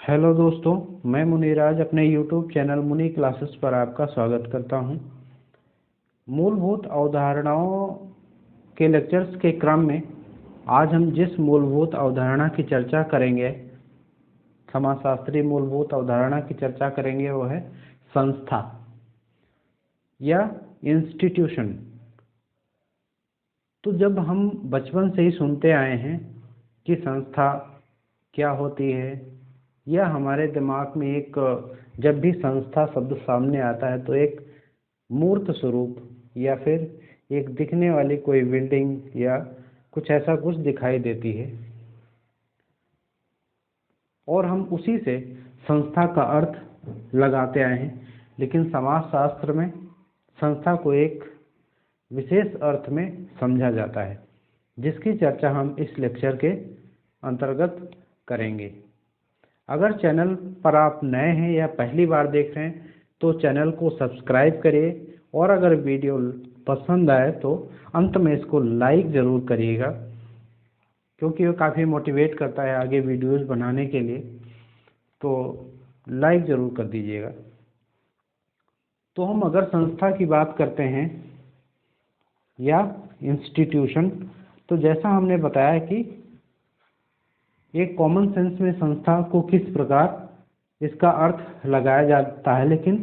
Hello दोस्तों, मैं मुनीराज अपने यूट्यूब चैनल मुनी क्लासेस पर आपका स्वागत करता हूं। मूलभूत अवधारणाओं के लेक्चर्स के क्रम में आज हम जिस मूलभूत अवधारणा की चर्चा करेंगे, समाजशास्त्री मूलभूत अवधारणा की चर्चा करेंगे, वो है संस्था या इंस्टीट्यूशन। तो जब हम बचपन से ही सुनते आए हैं कि संस्था क्या होती है, या हमारे दिमाग में एक जब भी संस्था शब्द सामने आता है तो एक मूर्त स्वरूप या फिर एक दिखने वाली कोई बिल्डिंग या कुछ ऐसा कुछ दिखाई देती है, और हम उसी से संस्था का अर्थ लगाते आए हैं। लेकिन समाजशास्त्र में संस्था को एक विशेष अर्थ में समझा जाता है, जिसकी चर्चा हम इस लेक्चर के अंतर्गत करेंगे। अगर चैनल पर आप नए हैं या पहली बार देख रहे हैं तो चैनल को सब्सक्राइब करिए, और अगर वीडियो पसंद आए तो अंत में इसको लाइक ज़रूर करिएगा, क्योंकि वो काफ़ी मोटिवेट करता है आगे वीडियोस बनाने के लिए। तो लाइक ज़रूर कर दीजिएगा। तो हम अगर संस्था की बात करते हैं या इंस्टीट्यूशन, तो जैसा हमने बताया कि एक कॉमन सेंस में संस्था को किस प्रकार इसका अर्थ लगाया जाता है, लेकिन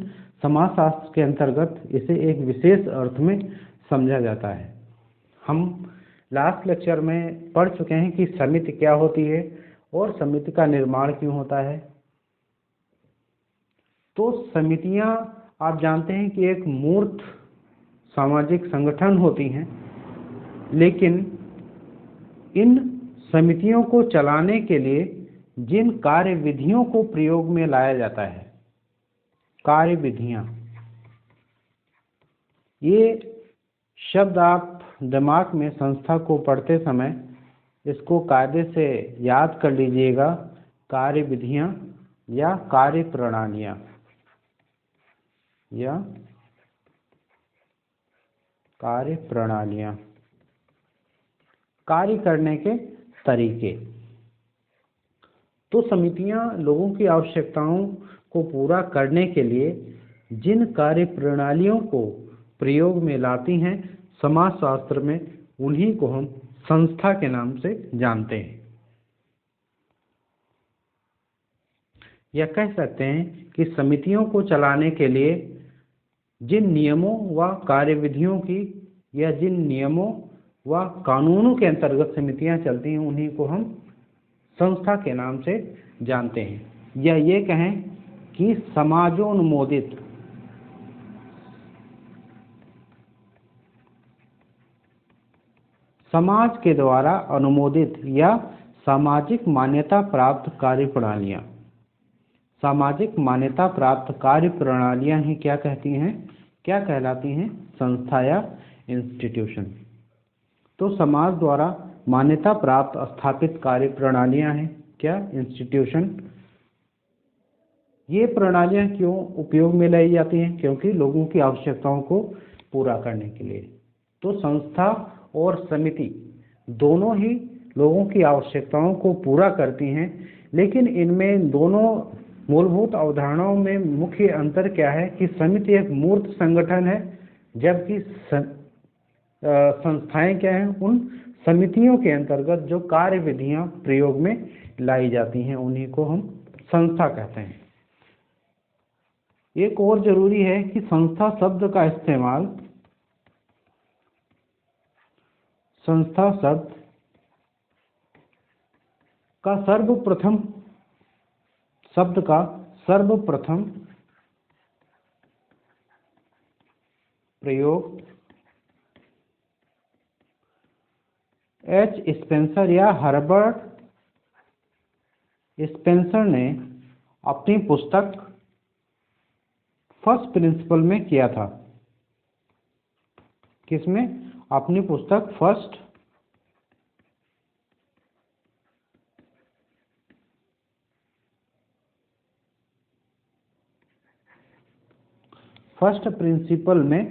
समाजशास्त्र के अंतर्गत इसे एक विशेष अर्थ में समझा जाता है। हम लास्ट लेक्चर में पढ़ चुके हैं कि समिति क्या होती है और समिति का निर्माण क्यों होता है। तो समितियां आप जानते हैं कि एक मूर्त सामाजिक संगठन होती हैं, लेकिन इन समितियों को चलाने के लिए जिन कार्य विधियों को प्रयोग में लाया जाता है, कार्य विधियां, ये शब्द आप दिमाग में संस्था को पढ़ते समय इसको कायदे से याद कर लीजिएगा। कार्य विधियां या कार्य प्रणालियां या कार्य प्रणालियां, कार्य करने के तरीके। तो समितियां लोगों की आवश्यकताओं को पूरा करने के लिए जिन कार्य प्रणालियों को प्रयोग में लाती हैं, समाजशास्त्र में उन्हीं को हम संस्था के नाम से जानते हैं, या कह सकते हैं कि समितियों को चलाने के लिए जिन नियमों व कार्यविधियों की या जिन नियमों व कानूनों के अंतर्गत समितियां चलती हैं, उन्हीं को हम संस्था के नाम से जानते हैं। या ये कहें कि समाजोन्मोदित समाज के द्वारा अनुमोदित या सामाजिक मान्यता प्राप्त कार्य प्रणालियां, सामाजिक मान्यता प्राप्त कार्य प्रणालियां ही क्या कहती हैं, क्या कहलाती हैं? संस्था या इंस्टीट्यूशन। तो समाज द्वारा मान्यता प्राप्त स्थापित कार्य प्रणालियां हैं क्या? इंस्टीट्यूशन। ये प्रणालियां क्यों उपयोग में लाई जाती हैं? क्योंकि लोगों की आवश्यकताओं को पूरा करने के लिए। तो संस्था और समिति दोनों ही लोगों की आवश्यकताओं को पूरा करती हैं, लेकिन इनमें दोनों मूलभूत अवधारणाओं में मुख्य अंतर क्या है कि समिति एक मूर्त संगठन है, जबकि संस्थाएं क्या हैं? उन समितियों के अंतर्गत जो कार्य विधियां प्रयोग में लाई जाती हैं, उन्हीं को हम संस्था कहते हैं। एक और जरूरी है कि संस्था शब्द का इस्तेमाल, संस्था शब्द का सर्वप्रथम प्रयोग एच स्पेंसर या हर्बर्ट स्पेंसर ने अपनी पुस्तक फर्स्ट प्रिंसिपल में किया था। किसमें? अपनी पुस्तक फर्स्ट प्रिंसिपल में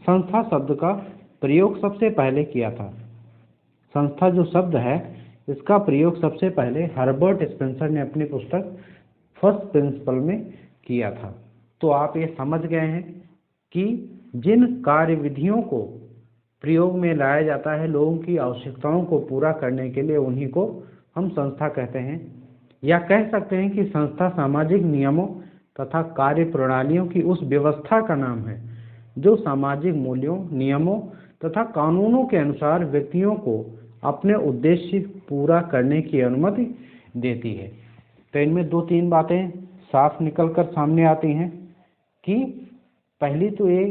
संस्था शब्द का प्रयोग सबसे पहले किया था। संस्था जो शब्द है इसका प्रयोग सबसे पहले हर्बर्ट स्पेंसर ने अपनी पुस्तक फर्स्ट प्रिंसिपल में किया था। तो आप ये समझ गए हैं कि जिन कार्यविधियों को प्रयोग में लाया जाता है लोगों की आवश्यकताओं को पूरा करने के लिए, उन्हीं को हम संस्था कहते हैं, या कह सकते हैं कि संस्था सामाजिक नियमों तथा कार्य प्रणालियों की उस व्यवस्था का नाम है जो सामाजिक मूल्यों, नियमों तथा कानूनों के अनुसार व्यक्तियों को अपने उद्देश्य पूरा करने की अनुमति देती है। तो इनमें दो तीन बातें साफ निकलकर सामने आती हैं कि पहली तो ये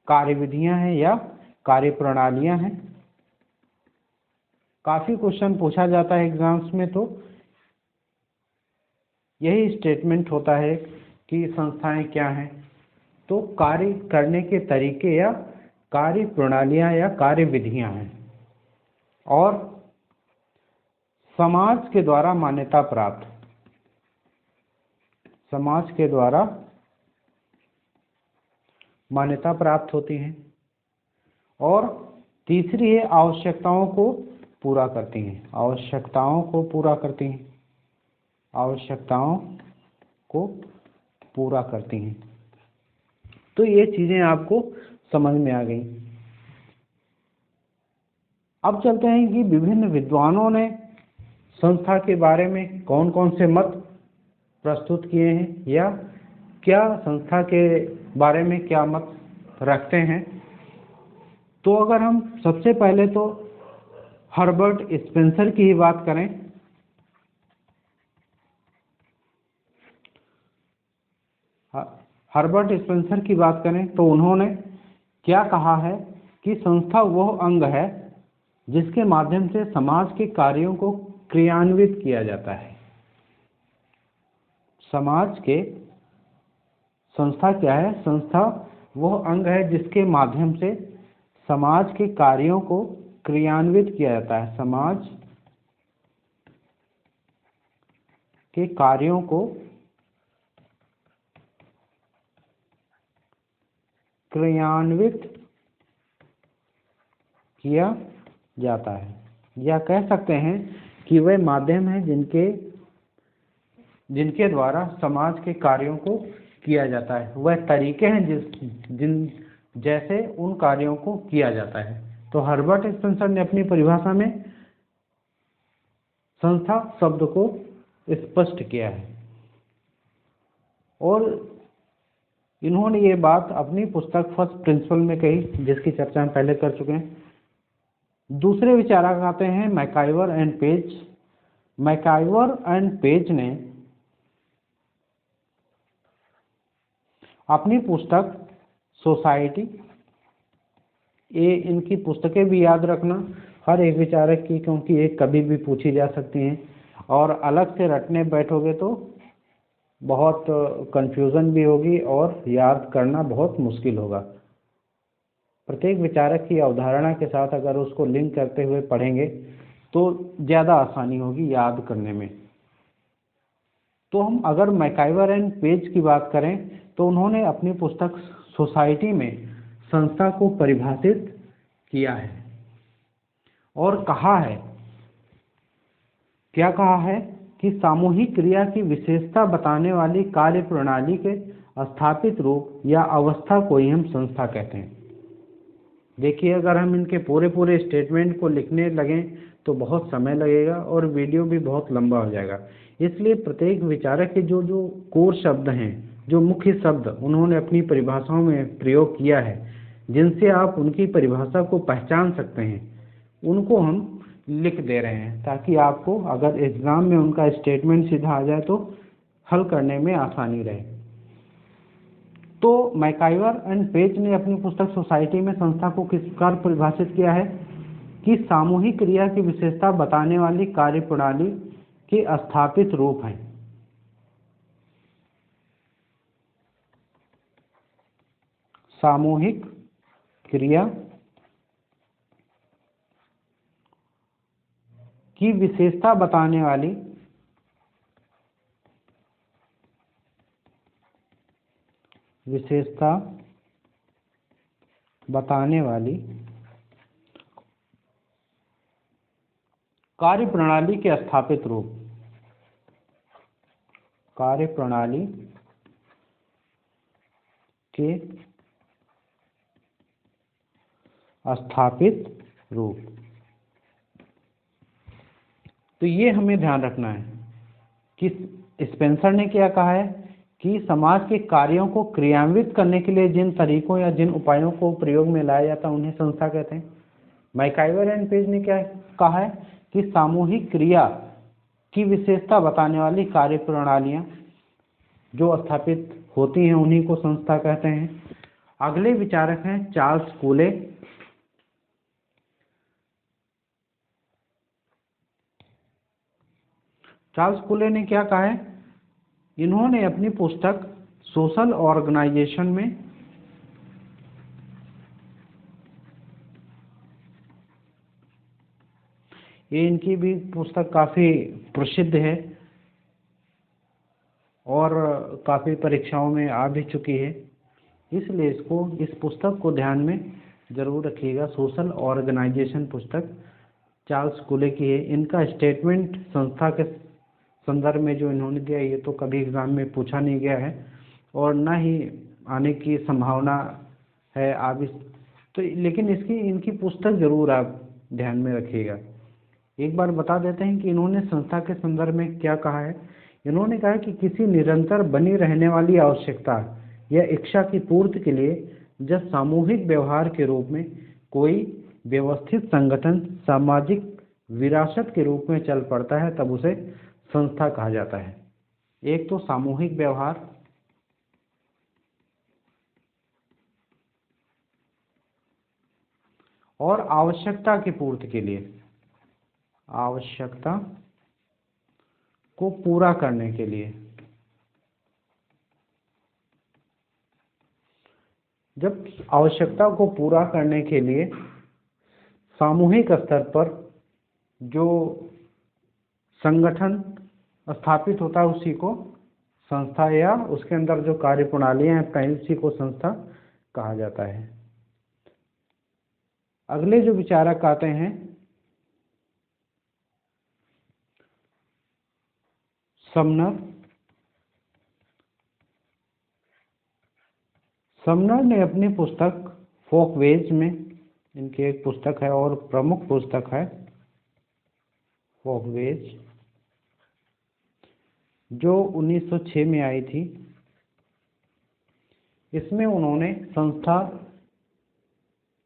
कार्यविधियां हैं या कार्य प्रणालियां हैं। काफ़ी क्वेश्चन पूछा जाता है एग्जाम्स में, तो यही स्टेटमेंट होता है कि संस्थाएं क्या हैं, तो कार्य करने के तरीके या कार्य प्रणालियां या कार्य विधियां हैं और समाज के द्वारा मान्यता प्राप्त, समाज के द्वारा मान्यता प्राप्त होती हैं। और तीसरी है आवश्यकताओं को पूरा करती हैं, आवश्यकताओं को पूरा करती हैं, आवश्यकताओं को पूरा करती हैं। तो ये चीज़ें आपको समझ में आ गई। अब चलते हैं कि विभिन्न विद्वानों ने संस्था के बारे में कौन कौन से मत प्रस्तुत किए हैं या क्या संस्था के बारे में क्या मत रखते हैं। तो अगर हम सबसे पहले तो हर्बर्ट स्पेंसर की ही बात करें, हर्बर्ट स्पेंसर की बात करें तो उन्होंने क्या कहा है कि संस्था वह अंग है जिसके माध्यम से समाज के कार्यों को क्रियान्वित किया जाता है। समाज के संस्था क्या है? संस्था वह अंग है जिसके माध्यम से समाज के कार्यों को क्रियान्वित किया जाता है, समाज के कार्यों को क्रियान्वित किया जाता है, या कह सकते हैं कि वे माध्यम हैं जिनके द्वारा समाज के कार्यों को किया जाता है, वह तरीके हैं जैसे उन कार्यों को किया जाता है। तो हर्बर्ट स्पेंसर ने अपनी परिभाषा में संस्था शब्द को स्पष्ट किया है और इन्होंने ये बात अपनी पुस्तक फर्स्ट प्रिंसिपल में कही, जिसकी चर्चा हम पहले कर चुके हैं। दूसरे विचारक आते हैं MacIver and page. MacIver and page ने अपनी पुस्तक सोसाइटी, ये इनकी पुस्तकें भी याद रखना हर एक विचारक की, क्योंकि ये कभी भी पूछी जा सकती हैं और अलग से रटने बैठोगे तो बहुत कंफ्यूजन भी होगी और याद करना बहुत मुश्किल होगा। प्रत्येक विचारक की अवधारणा के साथ अगर उसको लिंक करते हुए पढ़ेंगे तो ज़्यादा आसानी होगी याद करने में। तो हम अगर मैकाइवर एंड पेज की बात करें तो उन्होंने अपनी पुस्तक सोसाइटी में संस्था को परिभाषित किया है और कहा है, क्या कहा है कि सामूहिक क्रिया की विशेषता बताने वाली कार्य प्रणाली के स्थापित रूप या अवस्था को ही हम संस्था कहते हैं। देखिए, अगर हम इनके पूरे स्टेटमेंट को लिखने लगें तो बहुत समय लगेगा और वीडियो भी बहुत लंबा हो जाएगा। इसलिए प्रत्येक विचारक के जो कोर शब्द हैं, जो मुख्य शब्द उन्होंने अपनी परिभाषाओं में प्रयोग किया है, जिनसे आप उनकी परिभाषा को पहचान सकते हैं, उनको हम लिख दे रहे हैं ताकि आपको अगर एग्ज़ाम में उनका स्टेटमेंट सीधा आ जाए तो हल करने में आसानी रहे। तो मैकाइवर एंड पेज ने अपनी पुस्तक सोसाइटी में संस्था को किस प्रकार परिभाषित किया है कि सामूहिक क्रिया की विशेषता बताने वाली कार्य प्रणाली के स्थापित रूप हैं। सामूहिक क्रिया की विशेषता बताने वाली कार्यप्रणाली के स्थापित रूप, कार्यप्रणाली के स्थापित रूप। तो ये हमें ध्यान रखना है कि स्पेंसर ने क्या कहा है कि समाज के कार्यों को क्रियान्वित करने के लिए जिन तरीकों या जिन उपायों को प्रयोग में लाया जाता है उन्हें संस्था कहते हैं। मैकाइवर एंड पेज ने क्या कहा है कि सामूहिक क्रिया की विशेषता बताने वाली कार्यप्रणालियां जो स्थापित होती हैं उन्हीं को संस्था कहते हैं। अगले विचारक हैं चार्ल्स कूले। चार्ल्स कूले ने क्या कहा है, इन्होंने अपनी पुस्तक सोशल ऑर्गेनाइजेशन में ये इनकी भी पुस्तक काफ़ी प्रसिद्ध है और काफ़ी परीक्षाओं में आ भी चुकी है, इसलिए इस पुस्तक को ध्यान में ज़रूर रखिएगा। सोशल ऑर्गेनाइजेशन पुस्तक चार्ल्स कूले की है। इनका स्टेटमेंट संस्था के संदर्भ में जो इन्होंने दिया ये तो कभी एग्जाम में पूछा नहीं गया है और ना ही आने की संभावना है आप तो, लेकिन इनकी पुस्तक ज़रूर आप ध्यान में रखिएगा। एक बार बता देते हैं कि इन्होंने संस्था के संदर्भ में क्या कहा है। इन्होंने कहा कि किसी निरंतर बनी रहने वाली आवश्यकता या इच्छा की पूर्ति के लिए जब सामूहिक व्यवहार के रूप में कोई व्यवस्थित संगठन सामाजिक विरासत के रूप में चल पड़ता है तब उसे संस्था कहा जाता है। एक तो सामूहिक व्यवहार, और आवश्यकता की पूर्ति के लिए, आवश्यकता को पूरा करने के लिए। जब आवश्यकता को पूरा करने के लिए सामूहिक स्तर पर जो संगठन स्थापित होता है उसी को संस्था या उसके अंदर जो कार्यप्रणालियां हैं उसी को संस्था कहा जाता है। अगले जो विचारक आते हैं समनर ने अपनी पुस्तक फोकवेज में, इनकी एक पुस्तक है और प्रमुख पुस्तक है फोकवेज जो 1906 में आई थी। इसमें उन्होंने संस्था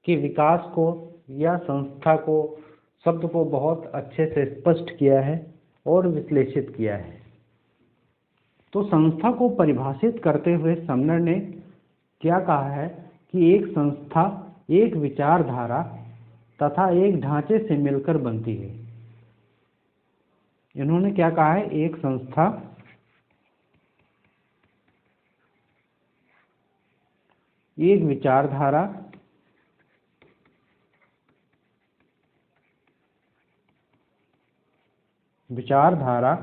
के विकास को या संस्था को शब्द को बहुत अच्छे से स्पष्ट किया है और विश्लेषित किया है। तो संस्था को परिभाषित करते हुए समनर ने क्या कहा है कि एक संस्था एक विचारधारा तथा एक ढांचे से मिलकर बनती है। इन्होंने क्या कहा है, एक संस्था एक विचारधारा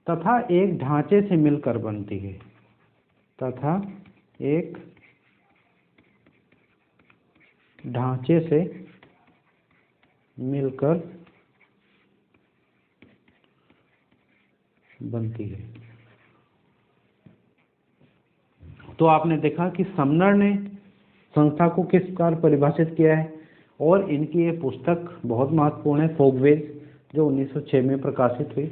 तथा एक ढांचे से मिलकर बनती है, तथा एक ढांचे से मिलकर बनती है। तो आपने देखा कि समनर ने संस्था को किस प्रकार परिभाषित किया है और इनकी ये पुस्तक बहुत महत्वपूर्ण है फोकवेज जो 1906 में प्रकाशित हुई।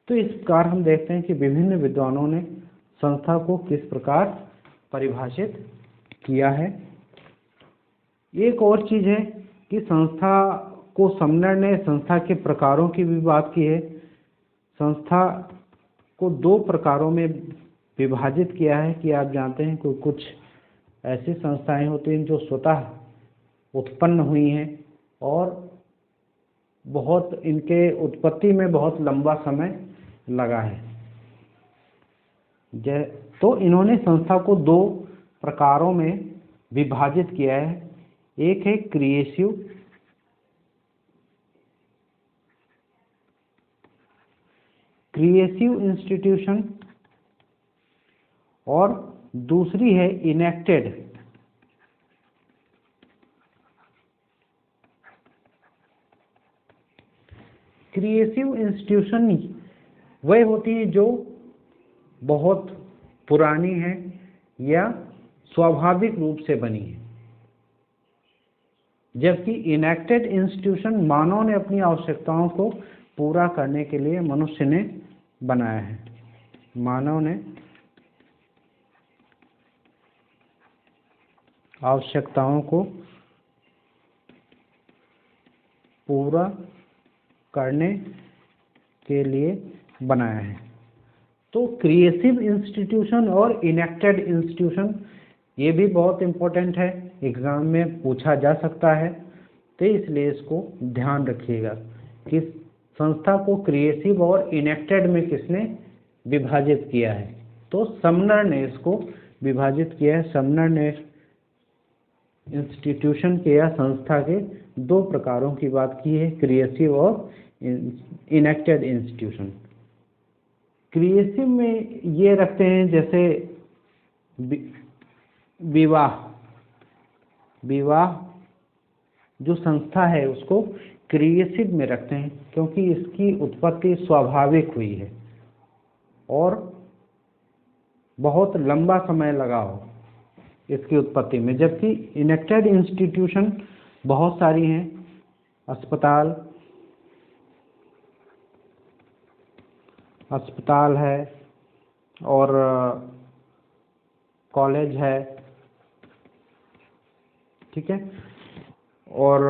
तो इस प्रकार हम देखते हैं कि विभिन्न विद्वानों ने संस्था को किस प्रकार परिभाषित किया है। एक और चीज़ है कि संस्था को समनर ने संस्था के प्रकारों की भी बात की है। संस्था को दो प्रकारों में विभाजित किया है कि आप जानते हैं कि कुछ ऐसी संस्थाएं होती हैं जो स्वतः उत्पन्न हुई हैं और बहुत इनके उत्पत्ति में बहुत लंबा समय लगा है। तो इन्होंने संस्था को दो प्रकारों में विभाजित किया है। एक है क्रिएसिव इंस्टीट्यूशन और दूसरी है क्रिएटिव इंस्टीट्यूशन वह होती हैं जो बहुत पुरानी है या स्वाभाविक रूप से बनी है, जबकि इनेक्टेड इंस्टीट्यूशन मानव ने अपनी आवश्यकताओं को पूरा करने के लिए मनुष्य ने बनाया है। मानव ने आवश्यकताओं को पूरा करने के लिए बनाया है। तो क्रिएटिव इंस्टीट्यूशन और इनेक्टेड इंस्टीट्यूशन ये भी बहुत इम्पोर्टेंट है, एग्जाम में पूछा जा सकता है, तो इसलिए इसको ध्यान रखिएगा कि संस्था को क्रिएटिव और इनेक्टेड में किसने विभाजित किया है। तो समनर ने इसको विभाजित किया है। समनर ने इंस्टीट्यूशन के या संस्था के दो प्रकारों की बात की है, क्रिएटिव और इनेक्टेड इंस्टीट्यूशन। क्रिएटिव में ये रखते हैं जैसे विवाह जो संस्था है उसको क्रिएटिव में रखते हैं, क्योंकि इसकी उत्पत्ति स्वाभाविक हुई है और बहुत लंबा समय लगा हो इसकी उत्पत्ति में। जबकि इनेक्टेड इंस्टीट्यूशन बहुत सारी हैं, अस्पताल है और कॉलेज है, ठीक है, और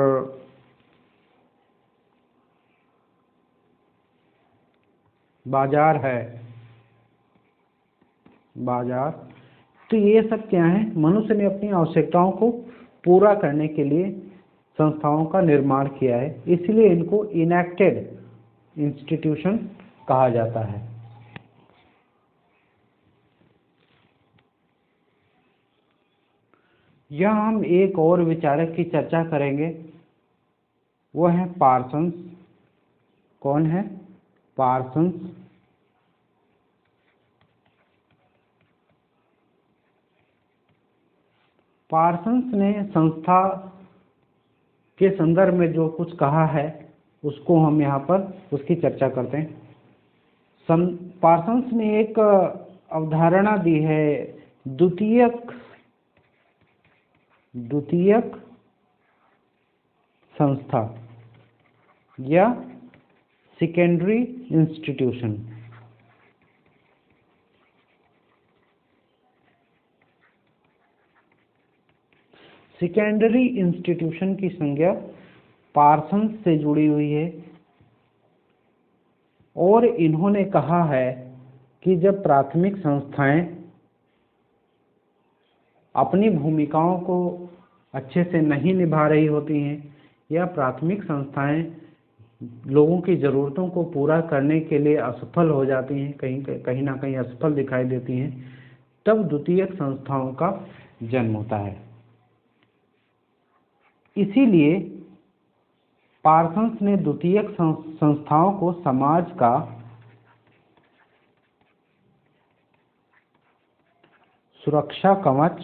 बाजार है, तो ये सब क्या है, मनुष्य ने अपनी आवश्यकताओं को पूरा करने के लिए संस्थाओं का निर्माण किया है, इसलिए इनको इनेक्टेड इंस्टीट्यूशन कहा जाता है। यहाँ हम एक और विचारक की चर्चा करेंगे, वो है पार्सन्स। कौन है? पार्सन्स। पार्सन्स ने संस्था के संदर्भ में जो कुछ कहा है उसको हम यहाँ पर उसकी चर्चा करते हैं। पार्सन्स ने एक अवधारणा दी है द्वितीयक संस्था या सेकेंडरी इंस्टीट्यूशन। सेकेंडरी इंस्टीट्यूशन की संज्ञा पार्सन्स से जुड़ी हुई है और इन्होंने कहा है कि जब प्राथमिक संस्थाएं अपनी भूमिकाओं को अच्छे से नहीं निभा रही होती हैं या प्राथमिक संस्थाएं लोगों की ज़रूरतों को पूरा करने के लिए असफल हो जाती हैं, कहीं ना कहीं असफल दिखाई देती हैं, तब द्वितीयक संस्थाओं का जन्म होता है। इसीलिए पार्सन्स ने द्वितीयक संस्थाओं को समाज का सुरक्षा कवच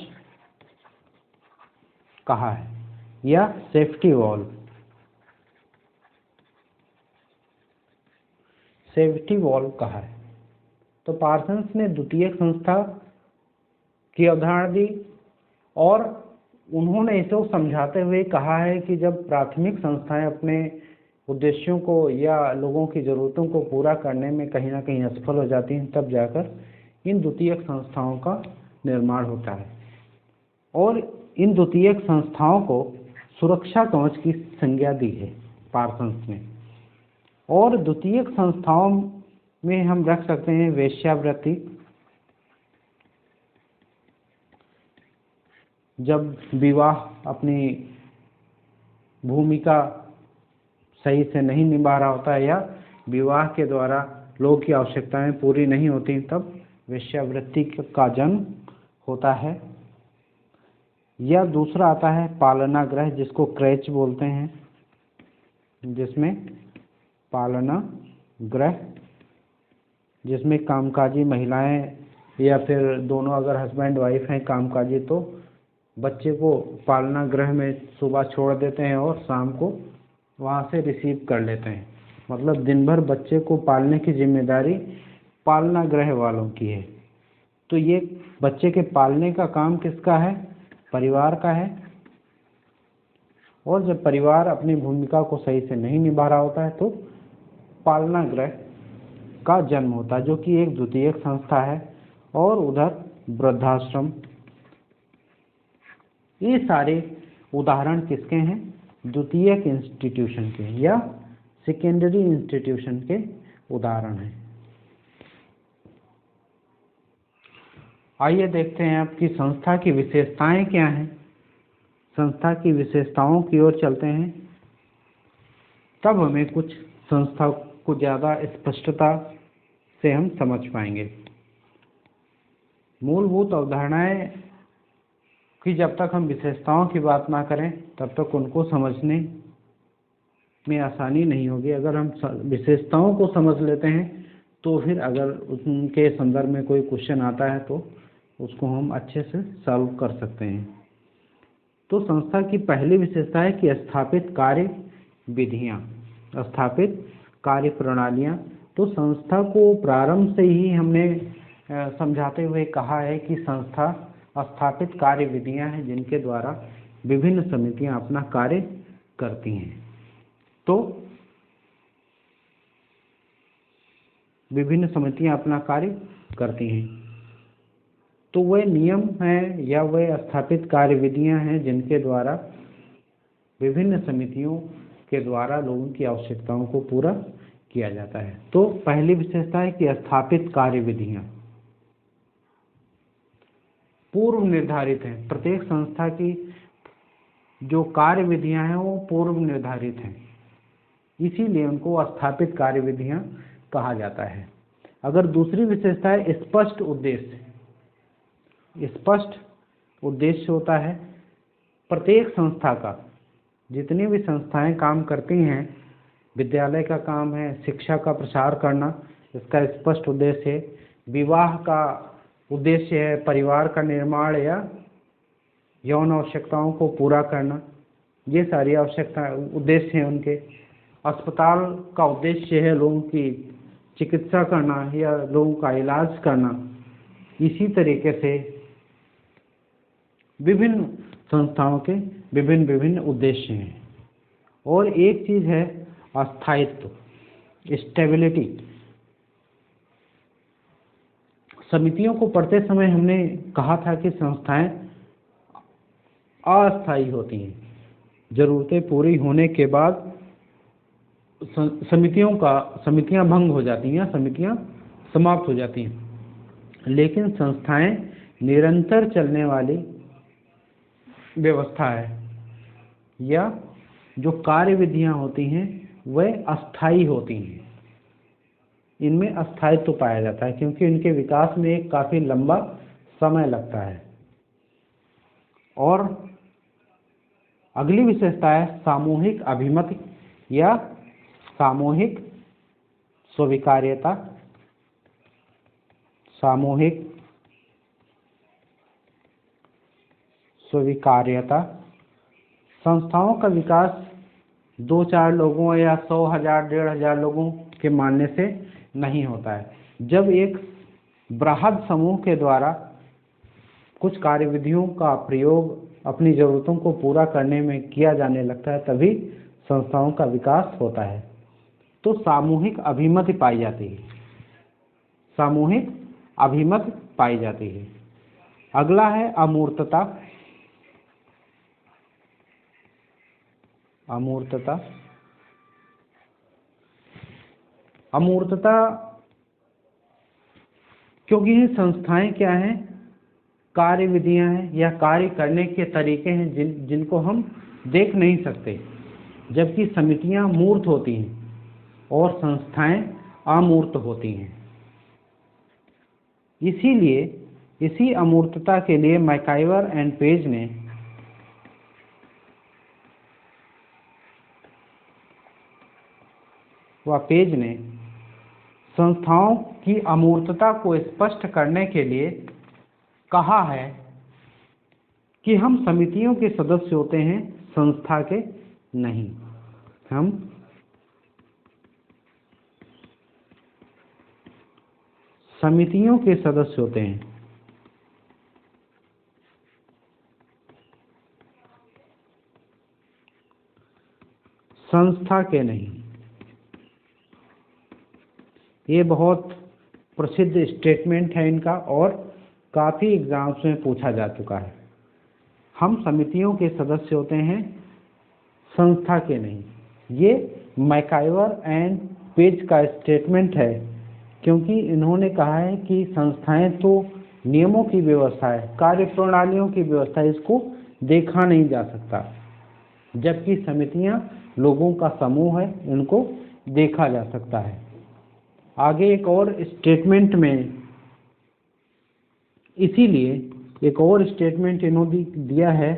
कहा है या सेफ्टी वॉल कहा है। तो पार्सन्स ने द्वितीयक संस्था की अवधारणा दी और उन्होंने इसे समझाते हुए कहा है कि जब प्राथमिक संस्थाएं अपने उद्देश्यों को या लोगों की ज़रूरतों को पूरा करने में कहीं ना कहीं असफल हो जाती हैं, तब जाकर इन द्वितीयक संस्थाओं का निर्माण होता है। और इन द्वितीयक संस्थाओं को सुरक्षा कवच की संज्ञा दी है पार्सन्स ने। और द्वितीयक संस्थाओं में हम रख सकते हैं वेश्यावृत्ति। जब विवाह अपनी भूमिका सही से नहीं निभा रहा होता है या विवाह के द्वारा लोगों की आवश्यकताएं पूरी नहीं होती, तब वेश्यावृत्ति का जन्म होता है। या दूसरा आता है पालना गृह, जिसको क्रेच बोलते हैं, जिसमें पालना गृह जिसमें कामकाजी महिलाएं या फिर दोनों अगर हस्बैंड वाइफ हैं कामकाजी, तो बच्चे को पालना गृह में सुबह छोड़ देते हैं और शाम को वहाँ से रिसीव कर लेते हैं। मतलब दिन भर बच्चे को पालने की जिम्मेदारी पालना गृह वालों की है। तो ये बच्चे के पालने का काम किसका है? परिवार का है। और जब परिवार अपनी भूमिका को सही से नहीं निभा रहा होता है तो पालना गृह का जन्म होता है, जो कि एक द्वितीयक संस्था है। और उधर वृद्धाश्रम। ये सारे उदाहरण किसके हैं? द्वितीयक इंस्टीट्यूशन के या सेकेंडरी इंस्टीट्यूशन के उदाहरण हैं। आइए देखते हैं आपकी संस्था की विशेषताएं क्या हैं। संस्था की विशेषताओं की ओर चलते हैं, तब हमें कुछ संस्था को ज़्यादा स्पष्टता से हम समझ पाएंगे। मूलभूत अवधारणाएं कि जब तक हम विशेषताओं की बात ना करें तब तक उनको समझने में आसानी नहीं होगी। अगर हम विशेषताओं को समझ लेते हैं तो फिर अगर उनके संदर्भ में कोई क्वेश्चन आता है तो उसको हम अच्छे से सॉल्व कर सकते हैं। तो संस्था की पहली विशेषता है कि स्थापित कार्य विधियाँ, स्थापित कार्य प्रणालियाँ। तो संस्था को प्रारंभ से ही हमने समझाते हुए कहा है कि संस्था स्थापित कार्य विधियाँ हैं जिनके द्वारा विभिन्न समितियाँ अपना कार्य करती हैं। तो विभिन्न समितियाँ अपना कार्य करती हैं, तो वह नियम हैं या वह स्थापित कार्य विधियाँ हैं जिनके द्वारा विभिन्न समितियों के द्वारा लोगों की आवश्यकताओं को पूरा किया जाता है। तो पहली विशेषता है कि स्थापित कार्य विधियाँ पूर्व निर्धारित हैं। प्रत्येक संस्था की जो कार्य विधियाँ हैं वो पूर्व निर्धारित हैं, इसीलिए उनको स्थापित कार्य विधियाँ कहा जाता है। अगर दूसरी विशेषता है स्पष्ट उद्देश्य। स्पष्ट उद्देश्य होता है प्रत्येक संस्था का, जितनी भी संस्थाएं काम करती हैं, विद्यालय का काम है शिक्षा का प्रसार करना, इसका स्पष्ट उद्देश्य है। विवाह का उद्देश्य है परिवार का निर्माण या यौन आवश्यकताओं को पूरा करना, ये सारी आवश्यकता उद्देश्य हैं उनके। अस्पताल का उद्देश्य है लोगों की चिकित्सा करना या लोगों का इलाज करना। इसी तरीके से विभिन्न संस्थाओं के विभिन्न विभिन्न उद्देश्य हैं। और एक चीज़ है स्थायित्व, स्टेबिलिटी। समितियों को पढ़ते समय हमने कहा था कि संस्थाएं अस्थायी होती हैं। ज़रूरतें पूरी होने के बाद समितियां भंग हो जाती हैं, समितियां समाप्त हो जाती हैं। लेकिन संस्थाएं निरंतर चलने वाली व्यवस्था है, या जो कार्य विधियां होती हैं वह अस्थायी होती हैं। इनमें अस्थायित्व पाया जाता है क्योंकि इनके विकास में एक काफ़ी लंबा समय लगता है। और अगली विशेषता है सामूहिक अभिमत या सामूहिक स्वीकार्यता। सामूहिक स्वीकार्यता। संस्थाओं का विकास 2-4 लोगों या 100,000-1,500 लोगों के मानने से नहीं होता है। जब एक बृहद समूह के द्वारा कुछ कार्यविधियों का प्रयोग अपनी ज़रूरतों को पूरा करने में किया जाने लगता है तभी संस्थाओं का विकास होता है। तो सामूहिक अभिमति पाई जाती है, सामूहिक अभिमत पाई जाती है। अगला है अमूर्तता। अमूर्तता। अमूर्तता क्योंकि ये संस्थाएं क्या हैं? कार्य विधियां हैं या कार्य करने के तरीके हैं जिनको हम देख नहीं सकते, जबकि समितियां मूर्त होती हैं और संस्थाएं अमूर्त होती हैं। इसीलिए इसी अमूर्तता के लिए मैकाइवर एंड पेज ने संस्थाओं की अमूर्तता को स्पष्ट करने के लिए कहा है कि हम समितियों के सदस्य होते हैं, संस्था के नहीं। हम समितियों के सदस्य होते हैं। संस्था के नहीं। ये बहुत प्रसिद्ध स्टेटमेंट है इनका और काफ़ी एग्जाम्स में पूछा जा चुका है। हम समितियों के सदस्य होते हैं, संस्था के नहीं। ये मैकाइवर एंड पेज का स्टेटमेंट है, क्योंकि इन्होंने कहा है कि संस्थाएं तो नियमों की व्यवस्था है, कार्यप्रणालियों की व्यवस्था है, इसको देखा नहीं जा सकता, जबकि समितियां लोगों का समूह है, इनको देखा जा सकता है। आगे एक और स्टेटमेंट में, इसीलिए एक और स्टेटमेंट इन्होंने दिया है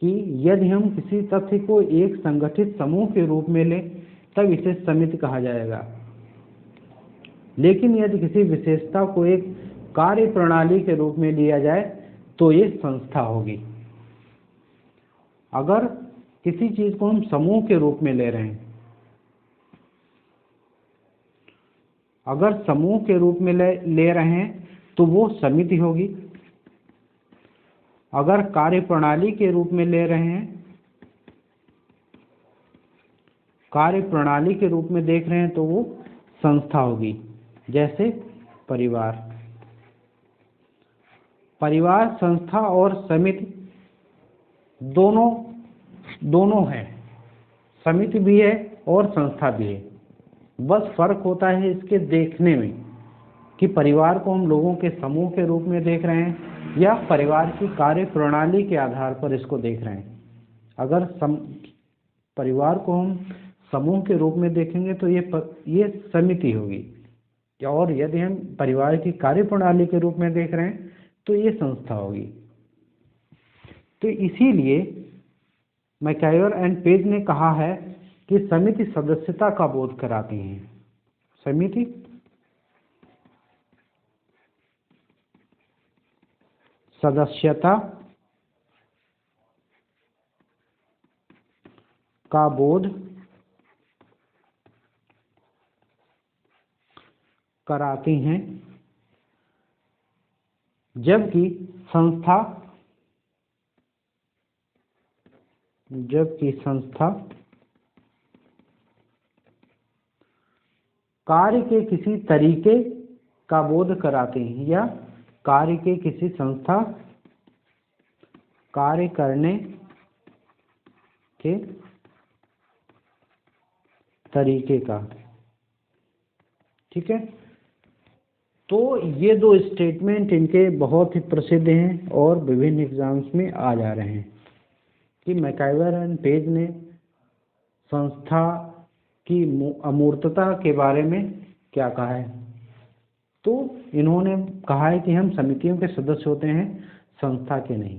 कि यदि हम किसी तथ्य को एक संगठित समूह के रूप में लें तब इसे समिति कहा जाएगा, लेकिन यदि किसी विशेषता को एक कार्य प्रणाली के रूप में लिया जाए तो ये संस्था होगी। अगर किसी चीज को हम समूह के रूप में ले रहे हैं, अगर समूह के रूप में ले रहे हैं तो वो समिति होगी। अगर कार्य प्रणाली के रूप में ले रहे हैं, कार्य प्रणाली के रूप में देख रहे हैं तो वो संस्था होगी। जैसे परिवार, परिवार संस्था और समिति दोनों है, समिति भी है और संस्था भी है। बस फर्क होता है इसके देखने में कि परिवार को हम लोगों के समूह के रूप में देख रहे हैं या परिवार की कार्य प्रणाली के आधार पर इसको देख रहे हैं। अगर परिवार को हम समूह के रूप में देखेंगे तो ये समिति होगी, और यदि हम परिवार की कार्य प्रणाली के रूप में देख रहे हैं तो ये संस्था होगी। तो इसीलिए मैकाइवर एंड पेज ने कहा है कि समिति सदस्यता का बोध कराती है। समिति सदस्यता का बोध कराती हैं, जबकि संस्था कार्य के किसी तरीके का बोध कराते हैं या कार्य के किसी संस्था कार्य करने के तरीके का। ठीक है, तो ये दो स्टेटमेंट इनके बहुत ही प्रसिद्ध हैं और विभिन्न एग्जाम्स में आ जा रहे हैं कि मैकाइवर एंड पेज ने संस्था की अमूर्तता के बारे में क्या कहा है। तो इन्होंने कहा है कि हम समितियों के सदस्य होते हैं, संस्था के नहीं,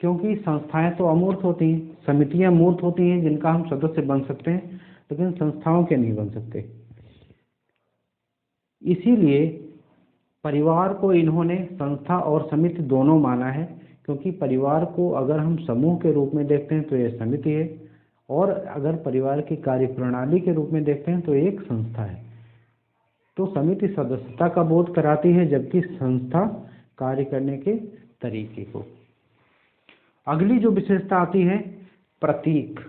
क्योंकि संस्थाएं तो अमूर्त होती हैं, समितियां मूर्त होती हैं जिनका हम सदस्य बन सकते हैं, लेकिन संस्थाओं के नहीं बन सकते। इसीलिए परिवार को इन्होंने संस्था और समिति दोनों माना है, क्योंकि परिवार को अगर हम समूह के रूप में देखते हैं तो ये समिति है, और अगर परिवार की कार्य प्रणाली के रूप में देखते हैं तो एक संस्था है। तो समिति सदस्यता का बोध कराती है, जबकि संस्था कार्य करने के तरीके को। अगली जो विशेषता आती है प्रतीक।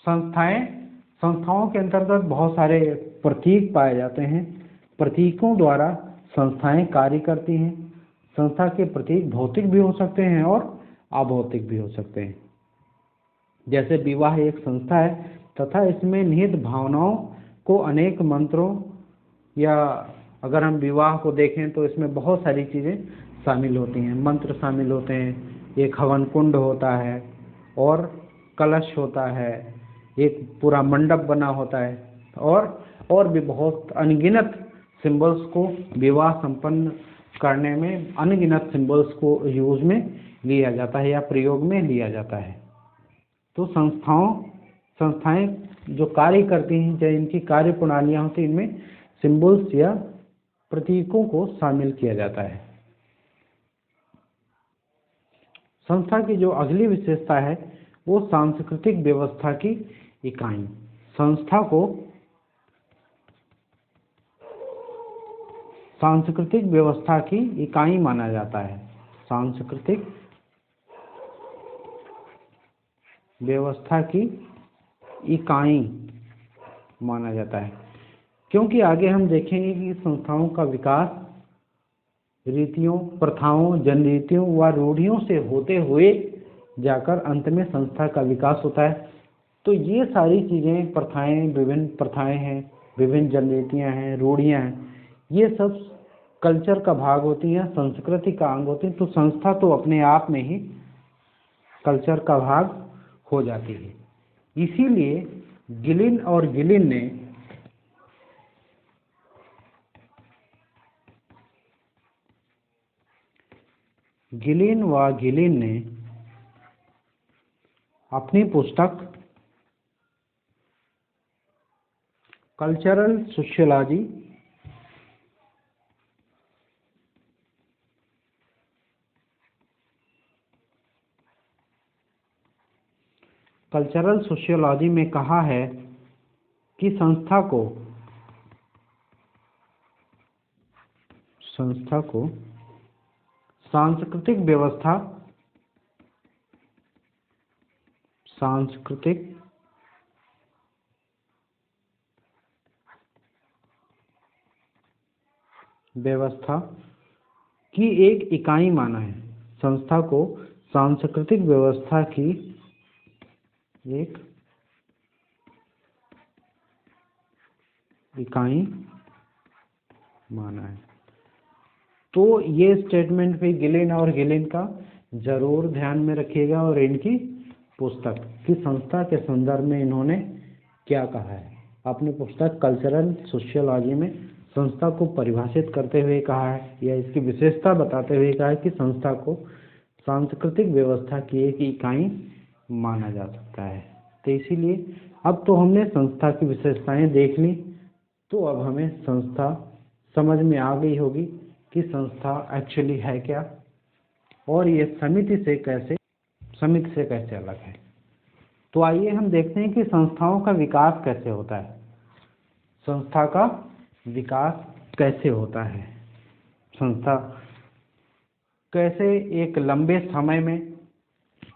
संस्थाओं के अंतर्गत बहुत सारे प्रतीक पाए जाते हैं। प्रतीकों द्वारा संस्थाएं कार्य करती हैं। संस्था के प्रतीक भौतिक भी हो सकते हैं और अभौतिक भी हो सकते हैं। जैसे विवाह एक संस्था है तथा इसमें निहित भावनाओं को अनेक मंत्रों, या अगर हम विवाह को देखें तो इसमें बहुत सारी चीज़ें शामिल होती हैं, मंत्र शामिल होते हैं, एक हवन कुंड होता है और कलश होता है, एक पूरा मंडप बना होता है, और भी बहुत अनगिनत सिंबल्स को विवाह संपन्न करने में अनगिनत सिंबल्स को यूज में लिया जाता है या प्रयोग में लिया जाता है। तो संस्थाएं जो कार्य करती हैं, जो इनकी कार्य प्रणालियाँ होती हैं, इनमें सिंबल्स या प्रतीकों को शामिल किया जाता है। संस्था की जो अगली विशेषता है वो सांस्कृतिक व्यवस्था की इकाई। संस्था को सांस्कृतिक व्यवस्था की इकाई माना जाता है। सांस्कृतिक व्यवस्था की इकाई माना जाता है, क्योंकि आगे हम देखेंगे कि संस्थाओं का विकास रीतियों, प्रथाओं, जनरीतियों व रूढ़ियों से होते हुए जाकर अंत में संस्था का विकास होता है। तो ये सारी चीज़ें, प्रथाएं, विभिन्न प्रथाएं हैं, विभिन्न जनरीतियां हैं, रूढ़ियां हैं, ये सब कल्चर का भाग होती हैं, संस्कृति का अंग होती हैं। तो संस्था तो अपने आप में ही कल्चर का भाग हो जाती है। इसीलिए गिलिन और गिलिन ने अपनी पुस्तक कल्चरल सोशियोलॉजी में कहा है कि संस्था को सांस्कृतिक व्यवस्था की एक इकाई माना है। संस्था को सांस्कृतिक व्यवस्था की एक इकाई माना है। तो ये स्टेटमेंट भी गिलिन और गिलिन का जरूर ध्यान में रखिएगा, और इनकी पुस्तक की संस्था के संदर्भ में इन्होंने क्या कहा है। अपनी पुस्तक कल्चरल सोशियोलॉजी में संस्था को परिभाषित करते हुए कहा है, या इसकी विशेषता बताते हुए कहा है कि संस्था को सांस्कृतिक व्यवस्था की एक इकाई माना जा सकता है। तो इसीलिए अब तो हमने संस्था की विशेषताएं देख ली, तो अब हमें संस्था समझ में आ गई होगी कि संस्था एक्चुअली है क्या, और ये समिति से कैसे अलग है। तो आइए हम देखते हैं कि संस्थाओं का विकास कैसे होता है। संस्था का विकास कैसे होता है, संस्था कैसे एक लंबे समय में,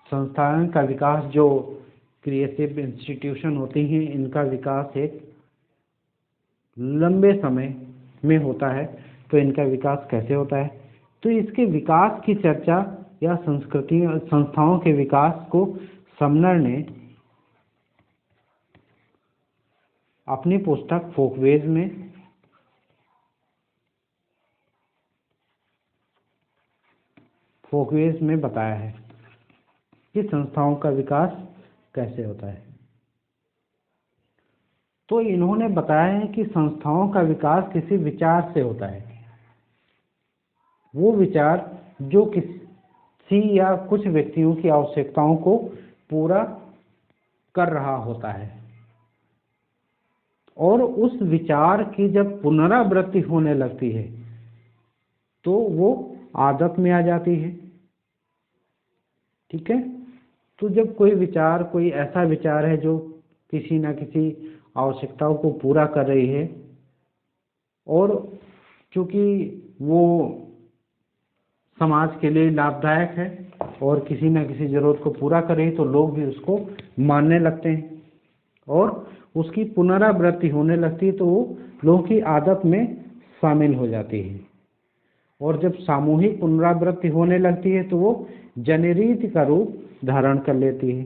संस्थाओं का विकास, जो क्रिएटिव इंस्टीट्यूशन होती हैं, इनका विकास एक लंबे समय में होता है। तो इनका विकास कैसे होता है, तो इसके विकास की चर्चा या संस्थाओं के विकास को समनर ने अपनी पुस्तक फोकवेज में बताया है कि संस्थाओं का विकास कैसे होता है। तो इन्होंने बताया है कि संस्थाओं का विकास किसी विचार से होता है। वो विचार जो किसी या कुछ व्यक्तियों की आवश्यकताओं को पूरा कर रहा होता है, और उस विचार की जब पुनरावृत्ति होने लगती है तो वो आदत में आ जाती है। ठीक है, तो जब कोई ऐसा विचार है जो किसी न किसी आवश्यकताओं को पूरा कर रही है, और चूंकि वो समाज के लिए लाभदायक है और किसी न किसी जरूरत को पूरा कर रही है, तो लोग भी उसको मानने लगते हैं और उसकी पुनरावृत्ति होने लगती है, तो वो लोगों की आदत में शामिल हो जाती है। और जब सामूहिक पुनरावृत्ति होने लगती है तो वो जनरीति का रूप धारण कर लेती है।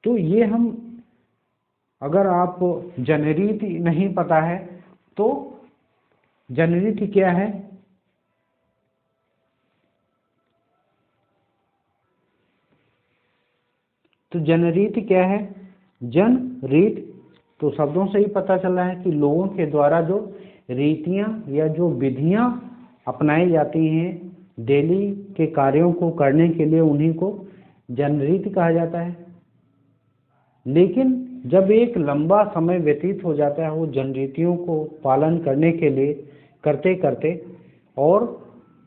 तो ये हम, अगर आप जनरीति नहीं पता है तो जनरीति क्या है, तो जनरीति क्या है, जन रीत, तो शब्दों से ही पता चल रहा है कि लोगों के द्वारा जो रीतियां या जो विधियां अपनाई जाती हैं डेली के कार्यों को करने के लिए, उन्हीं को जनरीति कहा जाता है। लेकिन जब एक लंबा समय व्यतीत हो जाता है वो जनरीतियों को पालन करने के लिए करते करते, और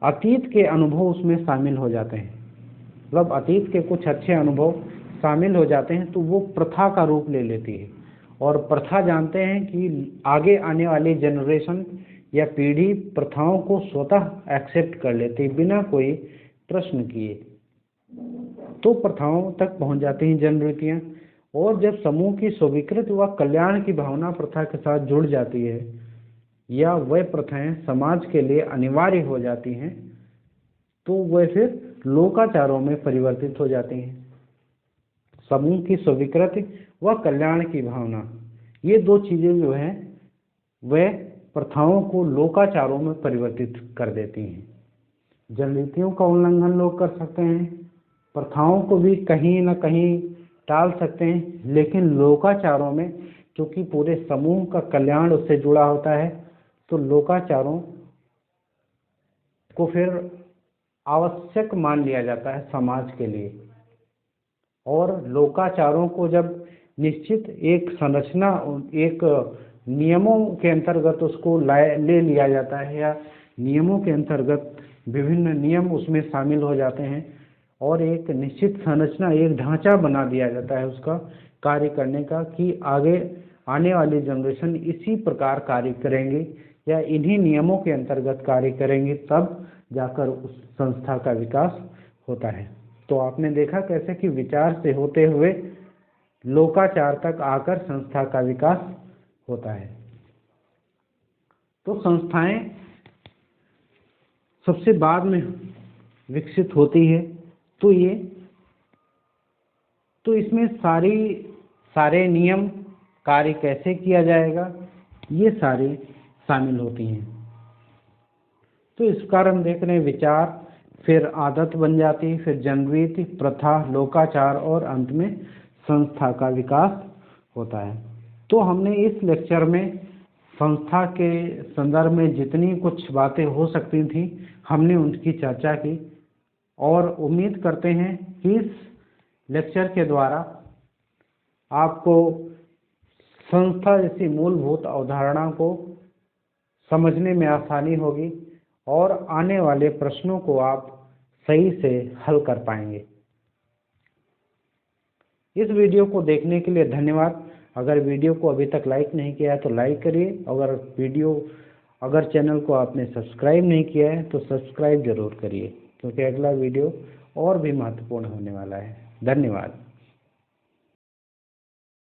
अतीत के अनुभव उसमें शामिल हो जाते हैं, मतलब अतीत के कुछ अच्छे अनुभव शामिल हो जाते हैं, तो वो प्रथा का रूप ले लेती है। और प्रथा जानते हैं कि आगे आने वाली जनरेशन या पीढ़ी प्रथाओं को स्वतः एक्सेप्ट कर लेती बिना कोई प्रश्न किए, तो प्रथाओं तक पहुंच जाती हैं जनरीतियां। और जब समूह की स्वीकृत व कल्याण की भावना प्रथा के साथ जुड़ जाती है या वह प्रथाएं समाज के लिए अनिवार्य हो जाती हैं, तो वह फिर लोकाचारों में परिवर्तित हो जाती हैं। समूह की स्वीकृति व कल्याण की भावना, ये दो चीजें जो हैं वह प्रथाओं को लोकाचारों में परिवर्तित कर देती हैं। जनरीतियों का उल्लंघन लोग कर सकते हैं, प्रथाओं को भी कहीं न कहीं टाल सकते हैं, लेकिन लोकाचारों में क्योंकि पूरे समूह का कल्याण उससे जुड़ा होता है, तो लोकाचारों को फिर आवश्यक मान लिया जाता है समाज के लिए। और लोकाचारों को जब निश्चित एक संरचना, एक नियमों के अंतर्गत उसको ले लिया जाता है या नियमों के अंतर्गत विभिन्न नियम उसमें शामिल हो जाते हैं और एक निश्चित संरचना, एक ढांचा बना दिया जाता है उसका कार्य करने का कि आगे आने वाली जनरेशन इसी प्रकार कार्य करेंगे या इन्हीं नियमों के अंतर्गत कार्य करेंगे, तब जाकर उस संस्था का विकास होता है। तो आपने देखा कैसे कि विचार से होते हुए लोकाचार तक आकर संस्था का विकास होता है। तो संस्थाएं सबसे बाद में विकसित होती है, तो इसमें सारे नियम, कार्य कैसे किया जाएगा, ये सारी शामिल होती हैं। तो इस कारण हम देख रहे हैं विचार, फिर आदत बन जाती है, फिर जनरीति, प्रथा, लोकाचार और अंत में संस्था का विकास होता है। तो हमने इस लेक्चर में संस्था के संदर्भ में जितनी कुछ बातें हो सकती थी हमने उनकी चर्चा की और उम्मीद करते हैं कि इस लेक्चर के द्वारा आपको संस्था जैसी मूलभूत अवधारणा को समझने में आसानी होगी और आने वाले प्रश्नों को आप सही से हल कर पाएंगे। इस वीडियो को देखने के लिए धन्यवाद। अगर वीडियो को अभी तक लाइक नहीं किया है तो लाइक करिए। अगर चैनल को आपने सब्सक्राइब नहीं किया है तो सब्सक्राइब जरूर करिए, क्योंकि अगला वीडियो और भी महत्वपूर्ण होने वाला है। धन्यवाद।